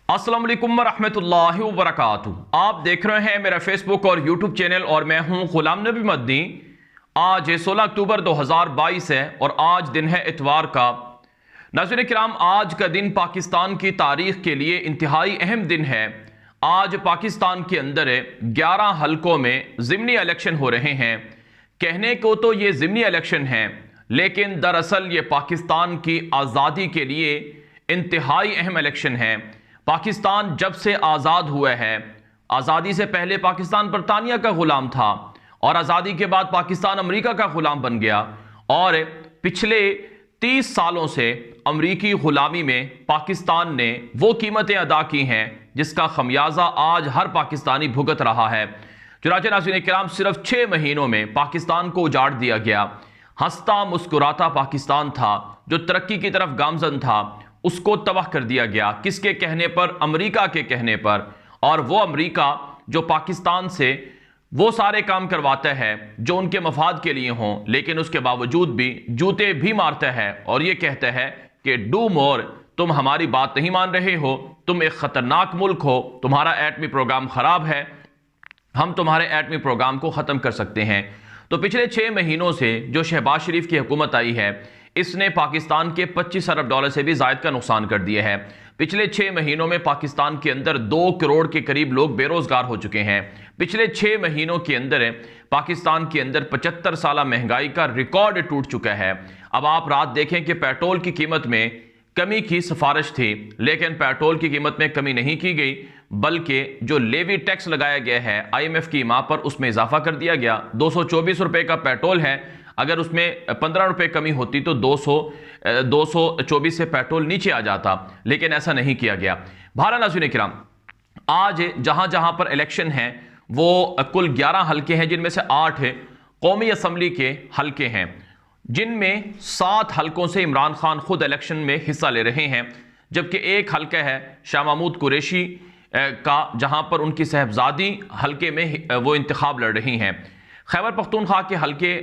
अस्सलाम वालेकुम वरहमतुल्लाहि वबरकातुहू। आप देख रहे हैं मेरा फेसबुक और यूट्यूब चैनल और मैं हूं गुलाम नबी मदनी। आज 16 अक्टूबर 2022 है और आज दिन है इतवार का। नाज़रीन किराम, आज का दिन पाकिस्तान की तारीख के लिए इंतहाई अहम दिन है। आज पाकिस्तान के अंदर 11 हलकों में ज़िमनी इलेक्शन हो रहे हैं। कहने को तो ये ज़िमनी इलेक्शन हैं, लेकिन दरअसल ये पाकिस्तान की आज़ादी के लिए इंतहाई अहम इलेक्शन है। पाकिस्तान जब से आज़ाद हुआ है, आज़ादी से पहले पाकिस्तान बरतानिया का ग़ुलाम था और आज़ादी के बाद पाकिस्तान अमेरिका का ग़ुलाम बन गया और पिछले 30 सालों से अमेरिकी ग़ुलामी में पाकिस्तान ने वो कीमतें अदा की हैं जिसका खमियाजा आज हर पाकिस्तानी भुगत रहा है। चुनांचे नाज़रीन किराम, सिर्फ 6 महीनों में पाकिस्तान को उजाड़ दिया गया। हंसता मुस्कुराता पाकिस्तान था जो तरक्की की तरफ गामजन था, उसको तबाह कर दिया गया। किसके कहने पर? अमेरिका के कहने पर। और वो अमेरिका जो पाकिस्तान से वो सारे काम करवाता है जो उनके मफाद के लिए हों, लेकिन उसके बावजूद भी जूते भी मारता है और ये कहता है कि डू मोर, तुम हमारी बात नहीं मान रहे हो, तुम एक खतरनाक मुल्क हो, तुम्हारा एटमी प्रोग्राम खराब है, हम तुम्हारे एटमी प्रोग्राम को ख़त्म कर सकते हैं। तो पिछले 6 महीनों से जो शहबाज शरीफ की हुकूमत आई है, इसने पाकिस्तान के 25 अरब डॉलर से भी ज़ायद का नुकसान कर दिया है। पिछले 6 महीनों में पाकिस्तान के अंदर 2 करोड़ के करीब लोग बेरोजगार हो चुके हैं। पिछले 6 महीनों के अंदर पाकिस्तान के अंदर 75 साला महंगाई का रिकॉर्ड टूट चुका है। अब आप रात देखें कि पेट्रोल की कीमत में कमी की सिफारिश थी, लेकिन पेट्रोल की कीमत में कमी नहीं की गई, बल्कि जो लेवी टैक्स लगाया गया है IMF की मां पर, उसमें इजाफा कर दिया गया। 224 रुपए का पेट्रोल है, अगर उसमें 15 रुपए कमी होती तो 224 से पेट्रोल नीचे आ जाता, लेकिन ऐसा नहीं किया गया। बहरहाल नाज़रीन किराम, आज जहां जहां पर इलेक्शन है वो कुल 11 हलके हैं, जिनमें से 8 कौमी असम्बली के हलके हैं, जिनमें 7 हलकों से इमरान खान खुद इलेक्शन में हिस्सा ले रहे हैं, जबकि एक हलका है शाह महमूद कुरैशी का, जहां पर उनकी साहबजादी हलके में वो इंतखाब लड़ रही हैं। खैबर पख्तूनख्वा के हलके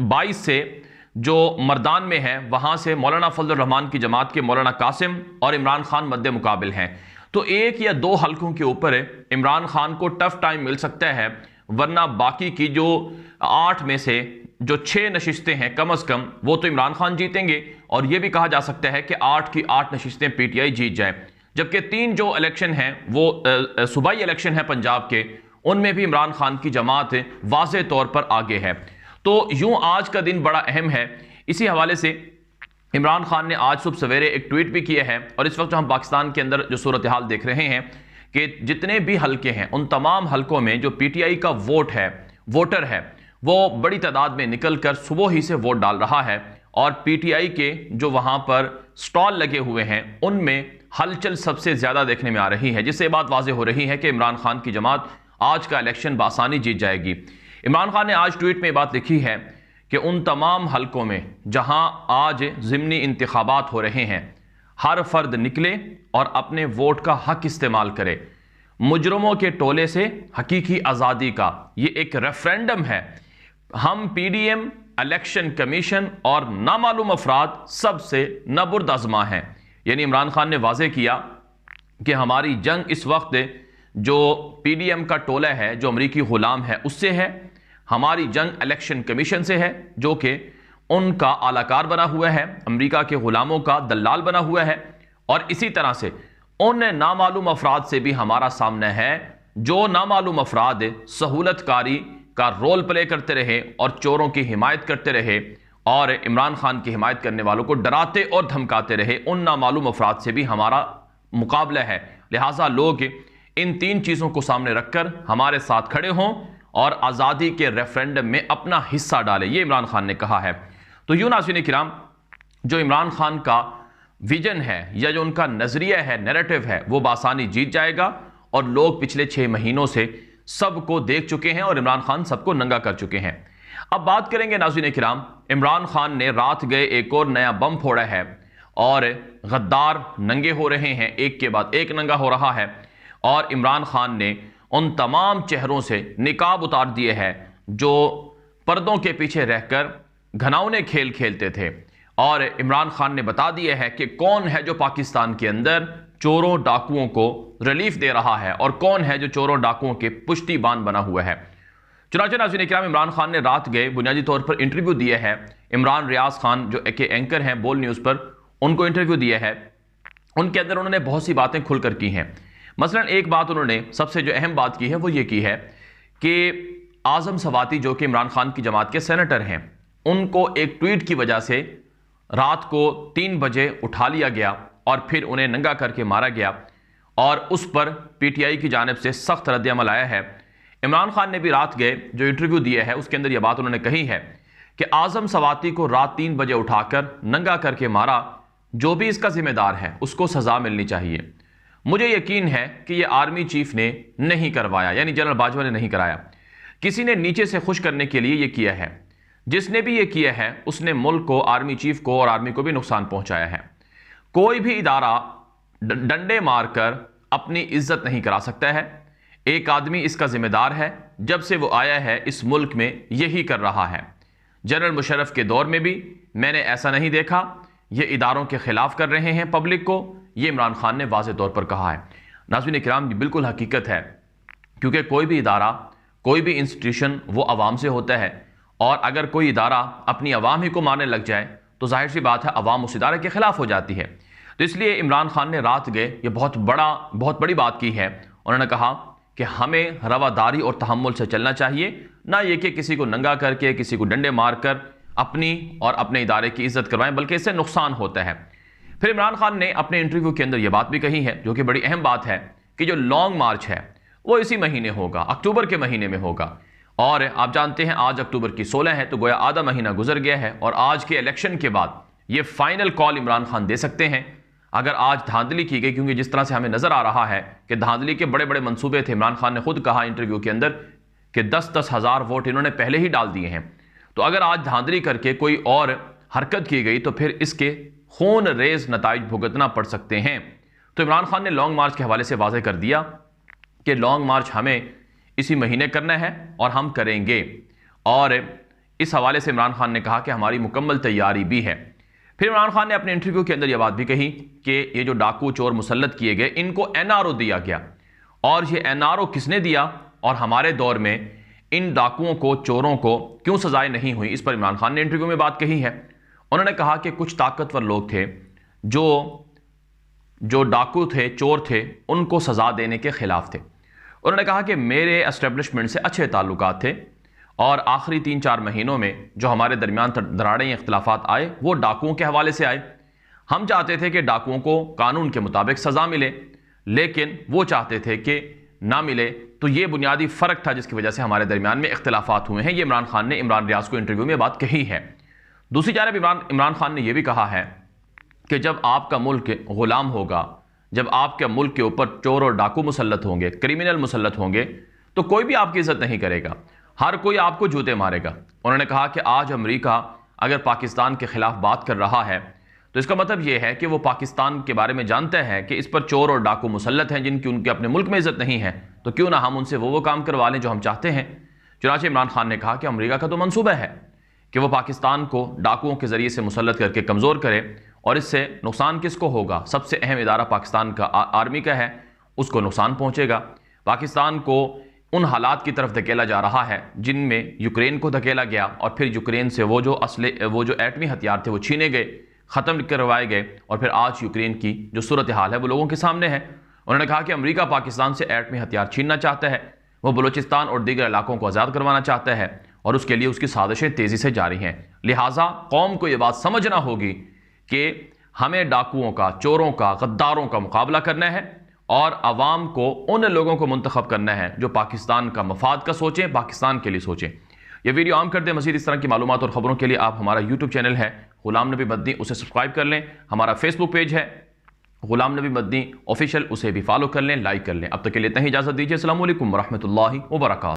22 से जो मर्दान में है, वहां से मौलाना फजल रहमान की जमात के मौलाना कासिम और इमरान खान मद्दे मुकाबिल हैं। तो 1 या 2 हलकों के ऊपर इमरान खान को टफ टाइम मिल सकता है, वरना बाकी की जो 8 में से जो 6 नशिस्तें हैं कम अज कम, वो तो इमरान खान जीतेंगे। और यह भी कहा जा सकता है कि 8 की 8 नशिस्तें PTI जीत जाए, जबकि 3 जो इलेक्शन हैं वो सूबाई इलेक्शन है पंजाब के, उनमें भी इमरान खान की जमात वाज़े तौर पर आगे है। तो यूं आज का दिन बड़ा अहम है। इसी हवाले से इमरान खान ने आज सुबह सवेरे एक ट्वीट भी किया है और इस वक्त हम पाकिस्तान के अंदर जो सूरत हाल देख रहे हैं कि जितने भी हलके हैं उन तमाम हलकों में जो PTI का वोटर है वो बड़ी तादाद में निकल कर सुबह ही से वोट डाल रहा है। और PTI के जो वहां पर स्टॉल लगे हुए हैं उनमें हलचल सबसे ज्यादा देखने में आ रही है, जिससे बात वाज़ेह हो रही है कि इमरान खान की जमात आज का इलेक्शन बासानी जीत जाएगी। इमरान खान ने आज ट्वीट में बात लिखी है कि उन तमाम हलकों में जहां आज ज़िमनी इंतखाबात हो रहे हैं, हर फर्द निकले और अपने वोट का हक इस्तेमाल करे। मुजरमों के टोले से हकीकी आज़ादी का ये एक रेफरेंडम है। हम PDM, इलेक्शन कमीशन और नामालूम अफराद सबसे नबुर्द आज़मा हैं। यानी इमरान खान ने वाज़ेह किया कि हमारी जंग इस वक्त जो PDM का टोला है, जो अमरीकी गुलाम है, उससे है। हमारी जंग इलेक्शन कमीशन से है, जो कि उनका आलाकार बना हुआ है, अमरीका के गुलामों का दलाल बना हुआ है। और इसी तरह से उन नामालूम अफराद से भी हमारा सामना है जो नामालूम अफराद सहूलतकारी का रोल प्ले करते रहे और चोरों की हिमायत करते रहे और इमरान खान की हिमायत करने वालों को डराते और धमकाते रहे। उन नामालूम अफराद से भी हमारा मुकाबला है। लिहाजा लोग इन 3 चीज़ों को सामने रखकर हमारे साथ खड़े हों और आज़ादी के रेफरेंडम में अपना हिस्सा डालें, ये इमरान खान ने कहा है। तो यूं नाज़रीन किराम, जो इमरान खान का विजन है या जो उनका नज़रिया है, नैरेटिव है, वो बासानी जीत जाएगा। और लोग पिछले 6 महीनों से सबको देख चुके हैं और इमरान खान सबको नंगा कर चुके हैं। अब बात करेंगे नाज़रीन किराम, इमरान खान ने रात गए एक और नया बम फोड़ा है और गद्दार नंगे हो रहे हैं, एक के बाद एक नंगा हो रहा है। और इमरान खान ने उन तमाम चेहरों से निकाब उतार दिए हैं जो पर्दों के पीछे रहकर घनाउने खेल खेलते थे। और इमरान खान ने बता दिया है कि कौन है जो पाकिस्तान के अंदर चोरों डाकुओं को रिलीफ दे रहा है और कौन है जो चोरों डाकुओं के पुष्टिबान बना हुआ है। चुनांचे नाज़रीन इकराम, इमरान खान ने रात गए बुनियादी तौर पर इंटरव्यू दिए है। इमरान रियाज खान जो एक एंकर हैं बोल न्यूज़ पर, उनको इंटरव्यू दिया है। उनके अंदर उन्होंने बहुत सी बातें खुलकर की हैं। मसलन एक बात उन्होंने सबसे जो अहम बात की है वो ये की है कि आज़म सवाती जो कि इमरान खान की जमात के सेनेटर हैं, उनको एक ट्वीट की वजह से रात को 3 बजे उठा लिया गया और फिर उन्हें नंगा करके मारा गया और उस पर पीटीआई की जानिब से सख्त रद्द-ए-अमल आया है। इमरान खान ने भी रात गए जो इंटरव्यू दिया है उसके अंदर यह बात उन्होंने कही है कि आज़म सवाती को रात 3 बजे उठाकर नंगा करके मारा, जो भी इसका जिम्मेदार है उसको सजा मिलनी चाहिए। मुझे यकीन है कि यह आर्मी चीफ ने नहीं करवाया, यानी जनरल बाजवा ने नहीं कराया, किसी ने नीचे से खुश करने के लिए यह किया है। जिसने भी ये किया है उसने मुल्क को, आर्मी चीफ को और आर्मी को भी नुकसान पहुंचाया है। कोई भी इदारा डंडे मारकर अपनी इज्जत नहीं करा सकता है। एक आदमी इसका जिम्मेदार है, जब से वो आया है इस मुल्क में यही कर रहा है। जनरल मुशर्रफ के दौर में भी मैंने ऐसा नहीं देखा। ये इदारों के खिलाफ कर रहे हैं पब्लिक को, ये इमरान खान ने वाज़ेह तौर पर कहा है। नाज़रीन किराम, बिल्कुल हकीकत है, क्योंकि कोई भी इदारा, कोई भी इंस्टीट्यूशन वो अवाम से होता है और अगर कोई इदारा अपनी अवाम ही को मारने लग जाए तो जाहिर सी बात है अवाम उस इदारे के खिलाफ हो जाती है। तो इसलिए इमरान खान ने रात गए ये बहुत बड़ी बात की है। उन्होंने कहा कि हमें रवादारी और तहम्मुल से चलना चाहिए, ना ये कि किसी को नंगा करके, किसी को डंडे मारकर अपनी और अपने इदारे की इज्जत करवाएं, बल्कि इससे नुकसान होता है। फिर इमरान खान ने अपने इंटरव्यू के अंदर यह बात भी कही है जो कि बड़ी अहम बात है कि जो लॉन्ग मार्च है वो इसी महीने होगा, अक्टूबर के महीने में होगा। और आप जानते हैं आज अक्टूबर की 16 है, तो गोया आधा महीना गुजर गया है और आज के इलेक्शन के बाद ये फाइनल कॉल इमरान खान दे सकते हैं अगर आज धांधली की गई, क्योंकि जिस तरह से हमें नजर आ रहा है कि धांधली के बड़े बड़े मंसूबे थे। इमरान खान ने खुद कहा इंटरव्यू के अंदर कि 10-10 हज़ार वोट इन्होंने पहले ही डाल दिए हैं। तो अगर आज धांधली करके कोई और हरकत की गई तो फिर इसके खून रेज नताइज भुगतना पड़ सकते हैं। तो इमरान खान ने लॉन्ग मार्च के हवाले से वाज़ेह कर दिया कि लॉन्ग मार्च हमें इसी महीने करना है और हम करेंगे। और इस हवाले से इमरान खान ने कहा कि हमारी मुकम्मल तैयारी भी है। फिर इमरान खान ने अपने इंटरव्यू के अंदर यह बात भी कही कि ये जो डाकू चोर मुसल्लत किए गए इनको एनआरओ दिया गया, और ये एनआरओ किसने दिया और हमारे दौर में इन डाकुओं को, चोरों को क्यों सजाएं नहीं हुई, इस पर इमरान खान ने इंटरव्यू में बात कही है। उन्होंने कहा कि कुछ ताकतवर लोग थे जो डाकू थे, चोर थे, उनको सजा देने के खिलाफ थे। उन्होंने कहा कि मेरे एस्टेब्लिशमेंट से अच्छे ताल्लुकात थे और आखिरी 3-4 महीनों में जो हमारे दरमियान दरारें इख्तिलाफात आए वो डाकुओं के हवाले से आए। हम चाहते थे कि डाकुओं को कानून के मुताबिक सज़ा मिले, लेकिन वो चाहते थे कि ना मिले। तो ये बुनियादी फ़र्क था जिसकी वजह से हमारे दरमियान में इख्तिलाफात हुए हैं। ये इमरान खान ने इमरान रियाज को इंटरव्यू में बात कही है। दूसरी जानब इमरान खान ने यह भी कहा है कि जब आपका मुल्क गुलाम होगा, जब आपके मुल्क के ऊपर चोर और डाकू मुसल्लत होंगे, क्रिमिनल मुसल्लत होंगे, तो कोई भी आपकी इज्जत नहीं करेगा, हर कोई आपको जूते मारेगा। उन्होंने कहा कि आज अमेरिका अगर पाकिस्तान के खिलाफ बात कर रहा है तो इसका मतलब यह है कि वो पाकिस्तान के बारे में जानता है कि इस पर चोर और डाकू मुसल्लत हैं जिनकी उनके अपने मुल्क में इज्जत नहीं है, तो क्यों ना हम उनसे वो काम करवा लें जो हम चाहते हैं। चुनांचे इमरान खान ने कहा कि अमेरिका का तो मंसूबा है कि वो पाकिस्तान को डाकुओं के जरिए से मुसल्लत करके कमज़ोर करे, और इससे नुकसान किसको होगा? सबसे अहम इदारा पाकिस्तान का आर्मी का है, उसको नुकसान पहुंचेगा। पाकिस्तान को उन हालात की तरफ धकेला जा रहा है जिनमें यूक्रेन को धकेला गया और फिर यूक्रेन से वो जो एटमी हथियार थे वो छीने गए, ख़त्म करवाए गए, और फिर आज यूक्रेन की जो सूरत हाल है वो लोगों के सामने है। उन्होंने कहा कि अमेरिका पाकिस्तान से एटमी हथियार छीनना चाहता है, वो बलूचिस्तान और दीगर इलाकों को आज़ाद करवाना चाहता है और उसके लिए उसकी साजिशें तेज़ी से जारी हैं। लिहाजा कौम को ये बात समझना होगी कि हमें डाकुओं का, चोरों का, गद्दारों का मुकाबला करना है और अवाम को उन लोगों को मुंतखब करना है जो पाकिस्तान का मफाद का सोचें, पाकिस्तान के लिए सोचें। यह वीडियो आम कर दें। मज़ीद इस तरह की मालूमात और ख़बरों के लिए आप हमारा यूट्यूब चैनल है गुलाम नबी मदनी, उसे सब्सक्राइब कर लें। हमारा फेसबुक पेज है गुलाम नबी मदनी ऑफिशियल, उसे भी फॉलो कर लें, लाइक कर लें। अब तक के लिए इतना ही इजाज़त दीजिए। अस्सलामु अलैकुम व रहमतुल्लाहि व बरकातुहू।